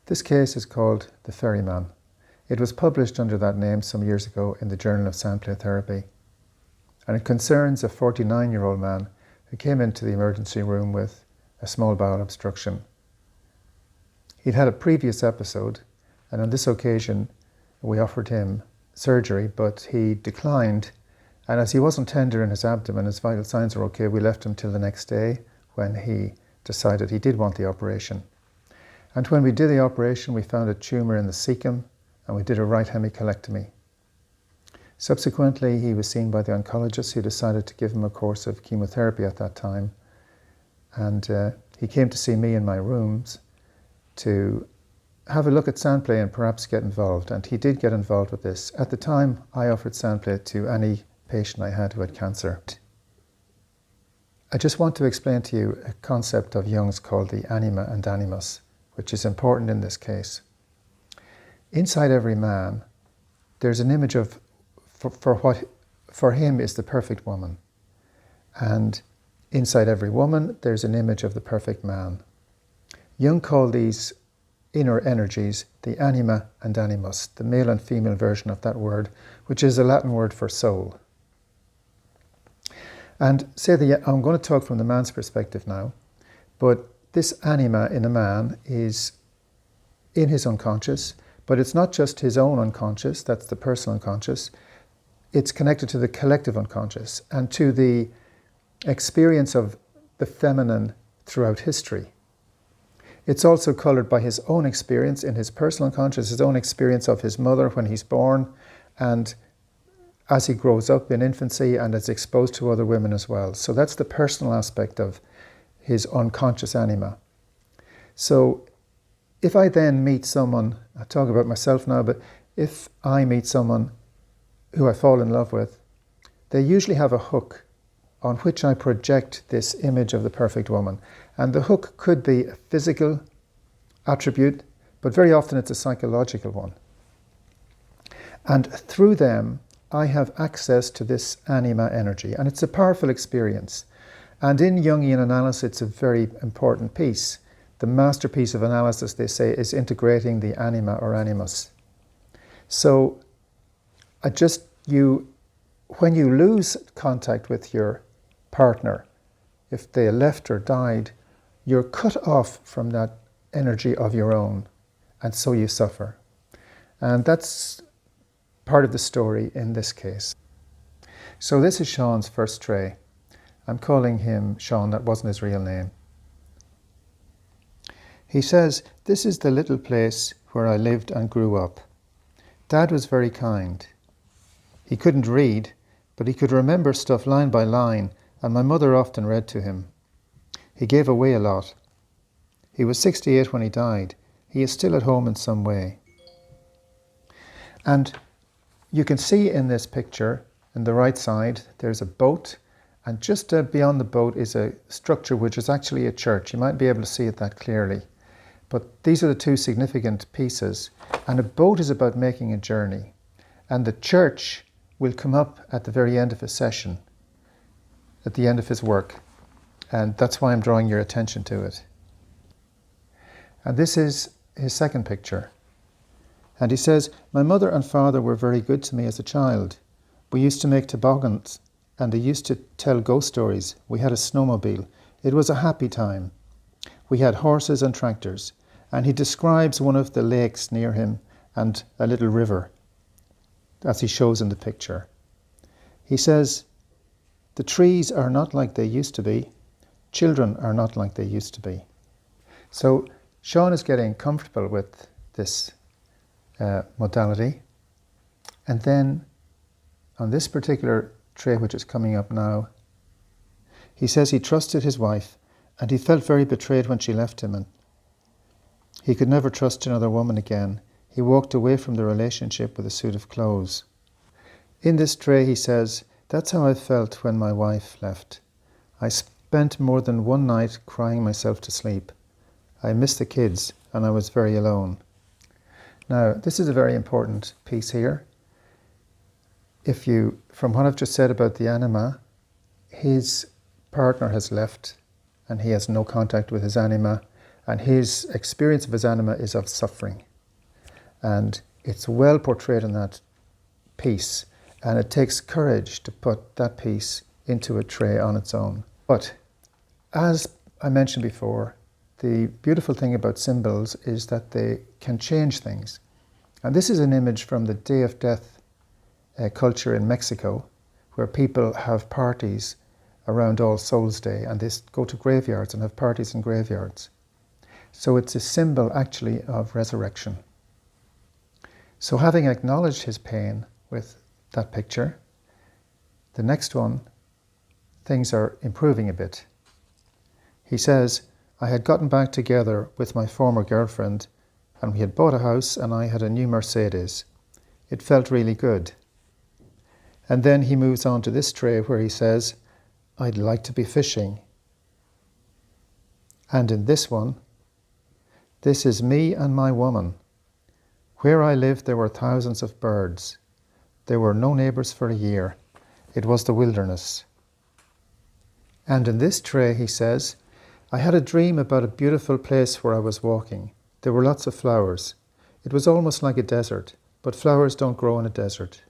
This case is called the Ferryman. It was published under that name some years ago in the Journal of Sound Play Therapy, and it concerns a 49-year-old man who came into the emergency room with a small bowel obstruction. He'd had a previous episode, and on this occasion we offered him surgery, but he declined, and as he wasn't tender in his abdomen, his vital signs were okay, we left him till the next day when he decided he did want the operation. And when we did the operation, we found a tumour in the cecum, and we did a right hemicolectomy. Subsequently, he was seen by the oncologist, who decided to give him a course of chemotherapy at that time. And he came to see me in my rooms to have a look at sound play and perhaps get involved. And he did get involved with this. At the time, I offered sound play to any patient I had who had cancer. I just want to explain to you a concept of Jung's called the anima and animus, which is important in this case. Inside every man, there's an image of for what for him is the perfect woman. And inside every woman, there's an image of the perfect man. Jung called these inner energies the anima and animus, the male and female version of that word, which is a Latin word for soul. And I'm going to talk from the man's perspective now, but this anima in a man is in his unconscious, but it's not just his own unconscious, that's the personal unconscious. It's connected to the collective unconscious and to the experience of the feminine throughout history. It's also coloured by his own experience in his personal unconscious, his own experience of his mother when he's born, and as he grows up in infancy and is exposed to other women as well. So that's the personal aspect of his unconscious anima. So if I then meet someone, I talk about myself now, but if I meet someone who I fall in love with, they usually have a hook on which I project this image of the perfect woman. And the hook could be a physical attribute, but very often it's a psychological one. And through them, I have access to this anima energy, and it's a powerful experience. And in Jungian analysis, it's a very important piece. The masterpiece of analysis, they say, is integrating the anima or animus. So when you lose contact with your partner, if they left or died, you're cut off from that energy of your own, and so you suffer. And that's part of the story in this case. So this is Sean's first tray. I'm calling him Sean, that wasn't his real name. He says, "This is the little place where I lived and grew up. Dad was very kind. He couldn't read, but he could remember stuff line by line, and my mother often read to him. He gave away a lot. He was 68 when he died. He is still at home in some way." And you can see in this picture, on the right side, there's a boat, and just beyond the boat is a structure which is actually a church. You might be able to see it that clearly. But these are the two significant pieces. And a boat is about making a journey. And the church will come up at the very end of his session, at the end of his work. And that's why I'm drawing your attention to it. And this is his second picture. And he says, "My mother and father were very good to me as a child. We used to make toboggans, and they used to tell ghost stories. We had a snowmobile. It was a happy time. We had horses and tractors." And he describes one of the lakes near him and a little river, as he shows in the picture. He says, "The trees are not like they used to be. Children are not like they used to be." So Sean is getting comfortable with this modality. And then on this particular tray, which is coming up now, he says he trusted his wife and he felt very betrayed when she left him, and he could never trust another woman again. He walked away from the relationship with a suit of clothes. In this tray, he says, "That's how I felt when my wife left. I spent more than one night crying myself to sleep. I missed the kids and I was very alone." Now, this is a very important piece here. From what I've just said about the anima, his partner has left and he has no contact with his anima, And his experience of his anima is of suffering. And it's well portrayed in that piece. And it takes courage to put that piece into a tray on its own. But as I mentioned before, the beautiful thing about symbols is that they can change things. And this is an image from the Day of Death culture in Mexico, where people have parties around All Souls Day, and they go to graveyards and have parties in graveyards. So it's a symbol actually of resurrection. So having acknowledged his pain with that picture, the next one, things are improving a bit. He says, I had gotten back together with my former girlfriend, and we had bought a house, and I had a new Mercedes. It felt really good. And then he moves on to this tray where he says, I'd like to be fishing. And in this one, this is me and my woman. Where I lived, there were thousands of birds. There were no neighbours for a year. It was the wilderness. And in this tray, he says, I had a dream about a beautiful place where I was walking. There were lots of flowers. It was almost like a desert, but flowers don't grow in a desert.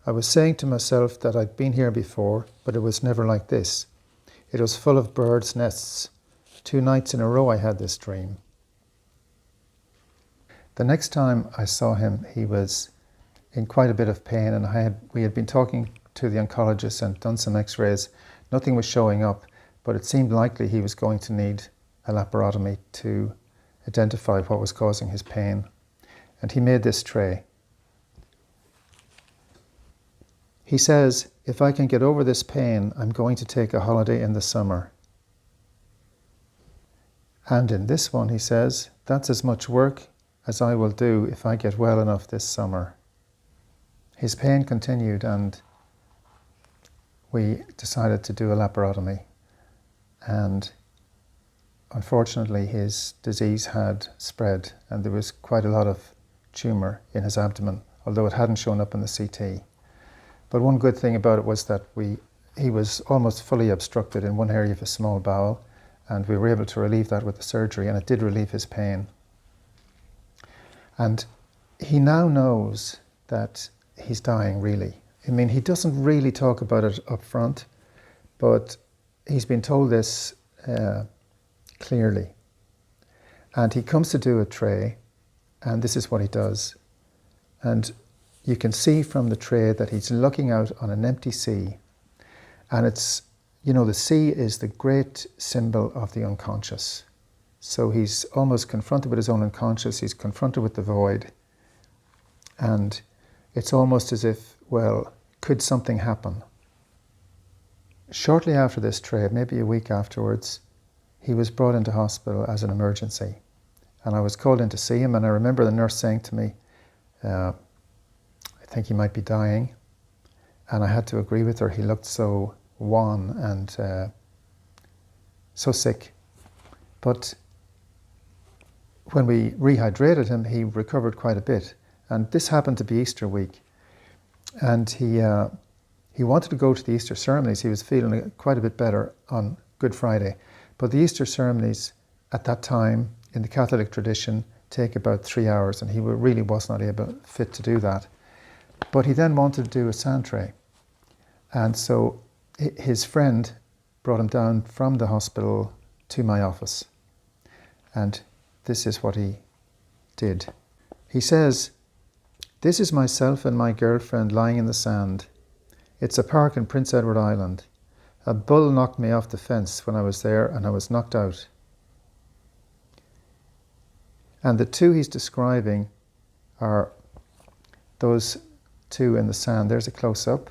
I was saying to myself that I'd been here before, but it was never like this. It was full of birds' nests. 2 nights in a row I had this dream. The next time I saw him, he was in quite a bit of pain, and we had been talking to the oncologist and done some x-rays. Nothing was showing up, but it seemed likely he was going to need a laparotomy to identify what was causing his pain. And he made this tray. He says, if I can get over this pain, I'm going to take a holiday in the summer. And in this one, he says, that's as much work as I will do if I get well enough this summer. His pain continued, and we decided to do a laparotomy. And unfortunately, his disease had spread, and there was quite a lot of tumour in his abdomen, although it hadn't shown up in the CT. But one good thing about it was that he was almost fully obstructed in one area of his small bowel, and we were able to relieve that with the surgery, and it did relieve his pain. And he now knows that he's dying, really. I mean, he doesn't really talk about it up front, but he's been told this clearly. And he comes to do a tray, and this is what he does. And you can see from the tray that he's looking out on an empty sea. And it's, the sea is the great symbol of the unconscious. So he's almost confronted with his own unconscious, he's confronted with the void. And it's almost as if, well, could something happen? Shortly after this tray, maybe a week afterwards, he was brought into hospital as an emergency. And I was called in to see him, and I remember the nurse saying to me, I think he might be dying. And I had to agree with her. He looked so wan and so sick. But when we rehydrated him, he recovered quite a bit. And this happened to be Easter week. And he wanted to go to the Easter ceremonies. He was feeling quite a bit better on Good Friday. But the Easter ceremonies at that time in the Catholic tradition take about 3 hours, and he really was not fit to do that. But he then wanted to do a sand tray. And so his friend brought him down from the hospital to my office. And this is what he did. He says, this is myself and my girlfriend lying in the sand. It's a park in Prince Edward Island. A bull knocked me off the fence when I was there, and I was knocked out. And the two he's describing are those two in the sand. There's a close-up.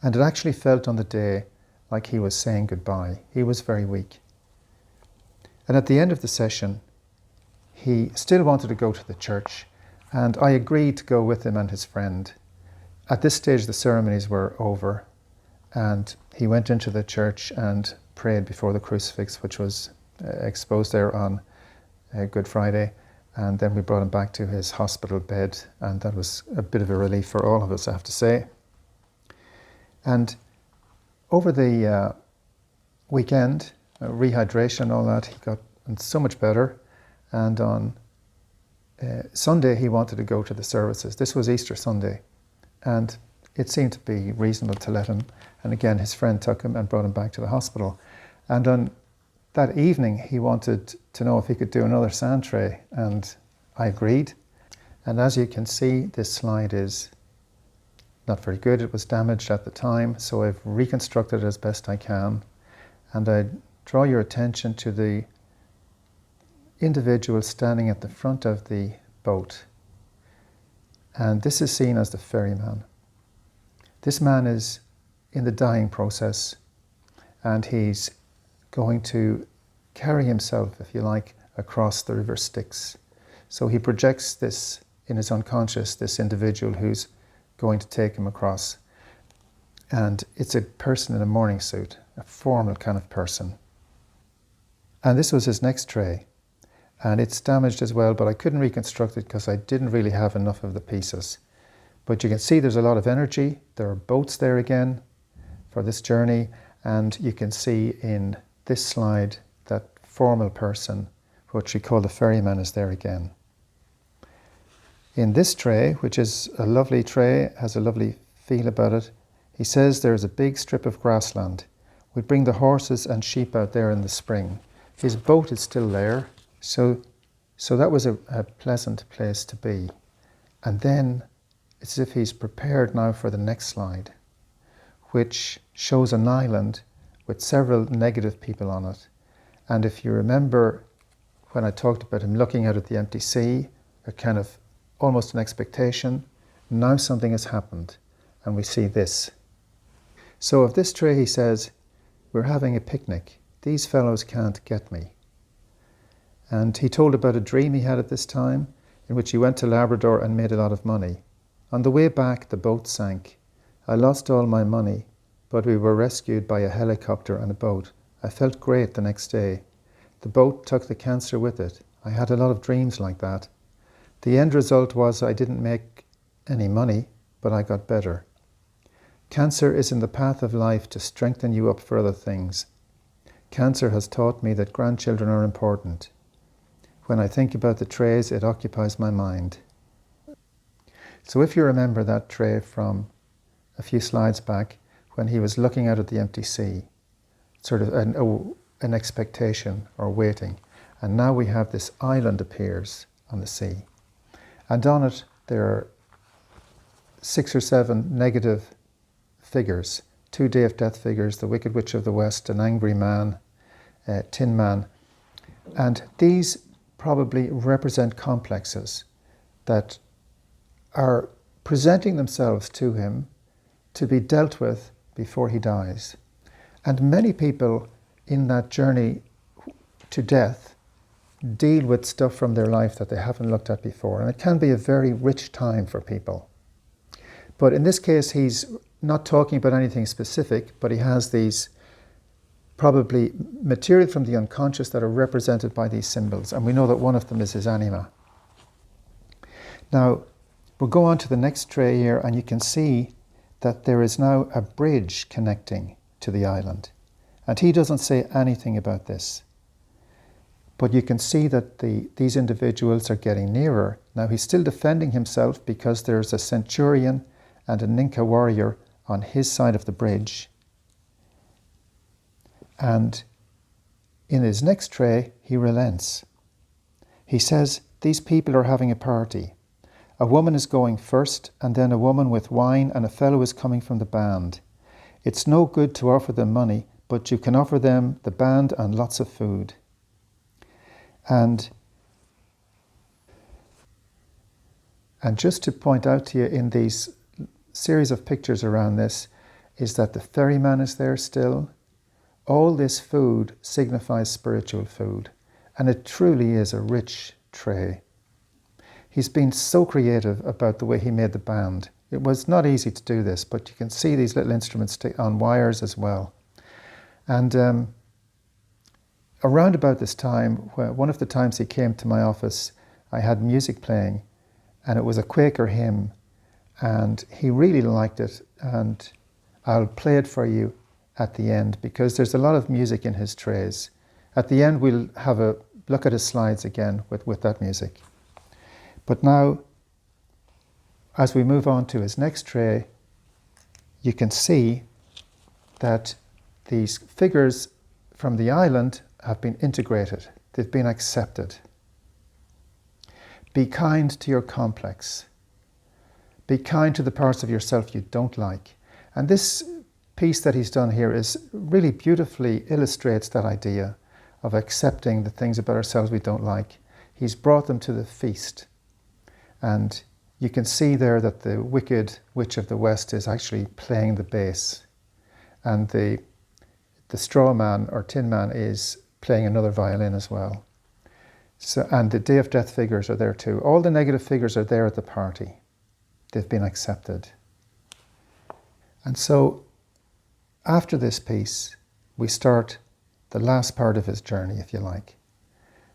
And it actually felt on the day like he was saying goodbye. He was very weak. And at the end of the session, he still wanted to go to the church, and I agreed to go with him and his friend. At this stage, the ceremonies were over, and he went into the church and prayed before the crucifix, which was exposed there on Good Friday. And then we brought him back to his hospital bed, and that was a bit of a relief for all of us, I have to say. And over the weekend, rehydration and all that, he got and so much better. And on Sunday, he wanted to go to the services. This was Easter Sunday, and it seemed to be reasonable to let him. And again, his friend took him and brought him back to the hospital. And on that evening, he wanted to know if he could do another sand tray, and I agreed. And as you can see, this slide is not very good. It was damaged at the time, so I've reconstructed it as best I can. And I draw your attention to the individual standing at the front of the boat. And this is seen as the ferryman. This man is in the dying process, and he's going to carry himself, if you like, across the River Styx. So he projects this in his unconscious, this individual who's going to take him across. And it's a person in a morning suit, a formal kind of person. And this was his next tray. And it's damaged as well, but I couldn't reconstruct it because I didn't really have enough of the pieces. But you can see there's a lot of energy. There are boats there again for this journey. And you can see in this slide that formal person, which we call the ferryman, is there again. In this tray, which is a lovely tray, has a lovely feel about it, he says there's a big strip of grassland. We bring the horses and sheep out there in the spring. His boat is still there, so that was a pleasant place to be. And then it's as if he's prepared now for the next slide, which shows an island with several negative people on it. And if you remember when I talked about him looking out at the empty sea, a kind of almost an expectation, now something has happened, and we see this. So of this tray he says, we're having a picnic. These fellows can't get me. And he told about a dream he had at this time, in which he went to Labrador and made a lot of money. On the way back, the boat sank. I lost all my money, but we were rescued by a helicopter and a boat. I felt great the next day. The boat took the cancer with it. I had a lot of dreams like that. The end result was I didn't make any money, but I got better. Cancer is in the path of life to strengthen you up for other things. Cancer has taught me that grandchildren are important. When I think about the trays, it occupies my mind. So if you remember that tray from a few slides back, when he was looking out at the empty sea, sort of an expectation or waiting, and now we have this island appears on the sea. And on it, there are 6 or 7 negative figures, 2 Day of Death figures, the Wicked Witch of the West, an angry man, Tin Man. And these probably represent complexes that are presenting themselves to him to be dealt with before he dies. And many people in that journey to death deal with stuff from their life that they haven't looked at before. And it can be a very rich time for people. But in this case, he's not talking about anything specific, but he has these probably material from the unconscious that are represented by these symbols. And we know that one of them is his anima. Now, we'll go on to the next tray here, and you can see that there is now a bridge connecting to the island. And he doesn't say anything about this. But you can see that these individuals are getting nearer. Now he's still defending himself because there's a centurion and a Ninka warrior on his side of the bridge. And in his next tray, he relents. He says, these people are having a party. A woman is going first, and then a woman with wine, and a fellow is coming from the band. It's no good to offer them money, but you can offer them the band and lots of food. And just to point out to you in these series of pictures around this is that the ferryman is there still. All this food signifies spiritual food, and it truly is a rich tray. He's been so creative about the way he made the band. It was not easy to do this, but you can see these little instruments on wires as well. And around about this time, one of the times he came to my office, I had music playing, and it was a Quaker hymn, and he really liked it, and I'll play it for you at the end, because there's a lot of music in his trays. At the end, we'll have a look at his slides again with that music. But now, as we move on to his next tray, you can see that these figures from the island have been integrated. They've been accepted. Be kind to your complex. Be kind to the parts of yourself you don't like. And this piece that he's done here is really beautifully illustrates that idea of accepting the things about ourselves we don't like. He's brought them to the feast. And you can see there that the wicked witch of the West is actually playing the bass. And the straw man or tin man is playing another violin as well. So, and the Day of Death figures are there too. All the negative figures are there at the party. They've been accepted. And so after this piece, we start the last part of his journey, if you like.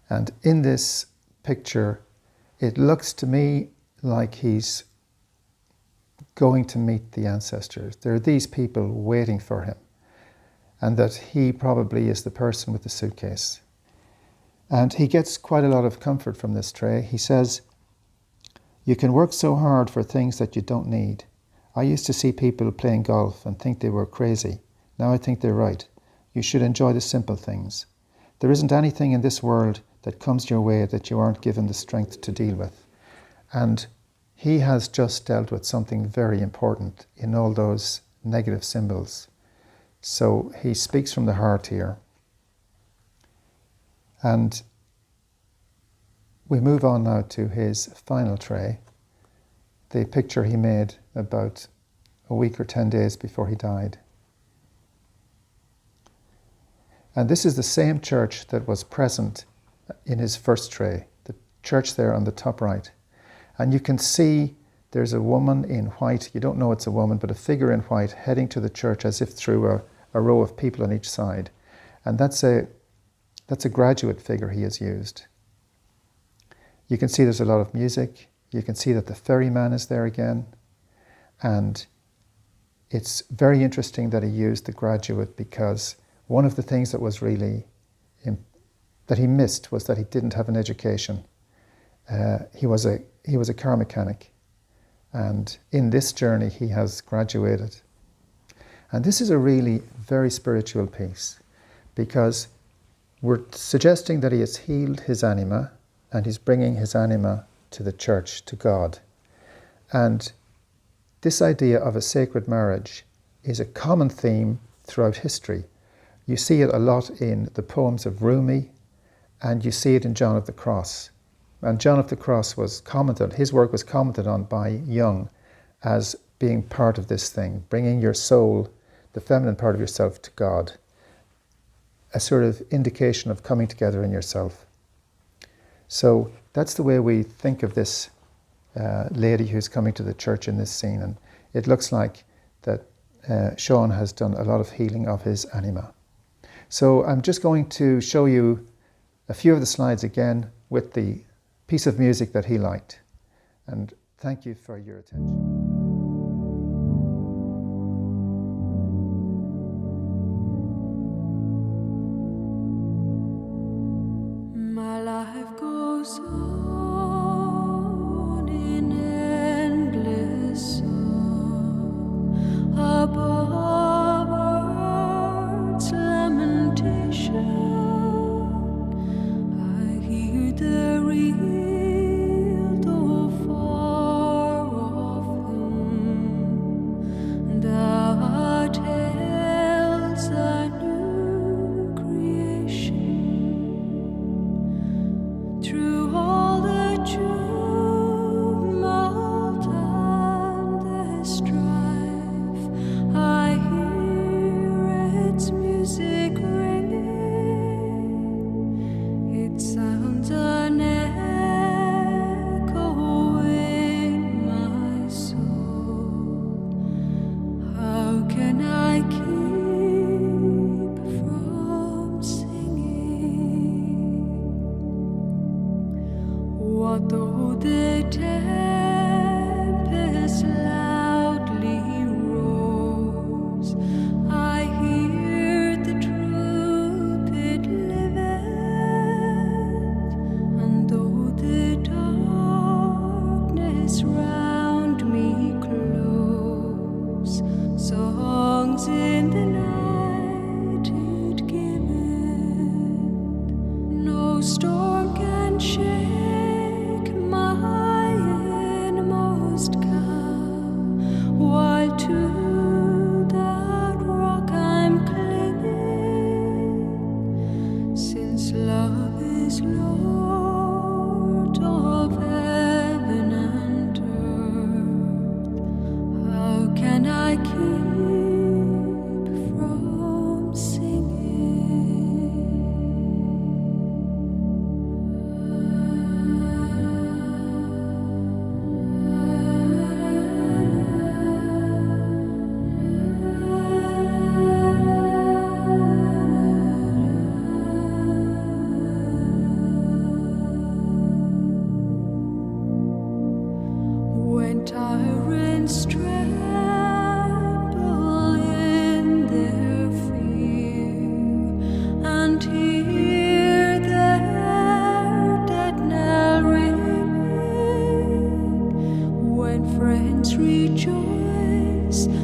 And in this picture, it looks to me like he's going to meet the ancestors. There are these people waiting for him, and that he probably is the person with the suitcase. And he gets quite a lot of comfort from this tray. He says, "You can work so hard for things that you don't need. I used to see people playing golf and think they were crazy. Now I think they're right. You should enjoy the simple things. There isn't anything in this world that comes your way that you aren't given the strength to deal with." And he has just dealt with something very important in all those negative symbols. So he speaks from the heart here. And we move on now to his final tray, the picture he made about a week or 10 days before he died. And this is the same church that was present in his first tray, the church there on the top right. And you can see there's a woman in white. You don't know it's a woman, but a figure in white heading to the church as if through a row of people on each side. And that's a graduate figure he has used. You can see there's a lot of music. You can see that the ferryman is there again. And it's very interesting that he used the graduate, because one of the things that was really that he missed was that he didn't have an education. He was a car mechanic, and in this journey he has graduated. And this is a really very spiritual piece, because we're suggesting that he has healed his anima, and he's bringing his anima to the church, to God. And this idea of a sacred marriage is a common theme throughout history. You see it a lot in the poems of Rumi, and you see it in John of the Cross. And John of the Cross was commented, his work was commented on by Jung as being part of this thing, bringing your soul, the feminine part of yourself, to God. A sort of indication of coming together in yourself. So that's the way we think of this lady who's coming to the church in this scene. And it looks like that Sean has done a lot of healing of his anima. So I'm just going to show you a few of the slides again with the piece of music that he liked. And thank you for your attention. My life goes on in endless song above earth's lamentation. I hear the real, though far off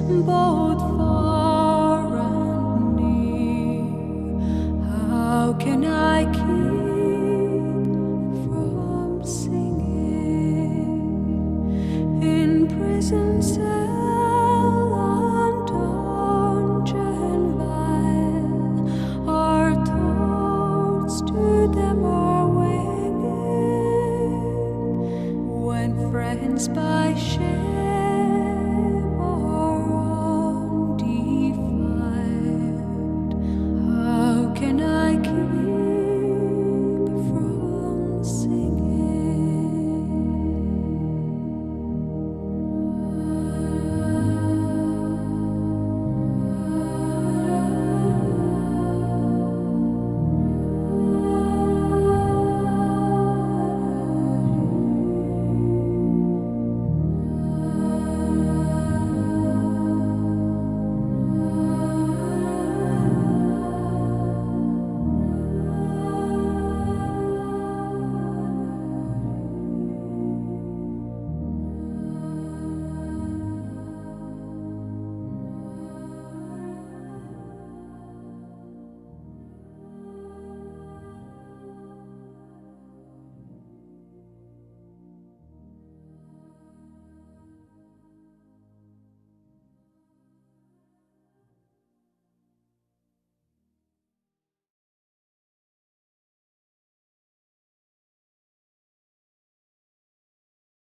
bold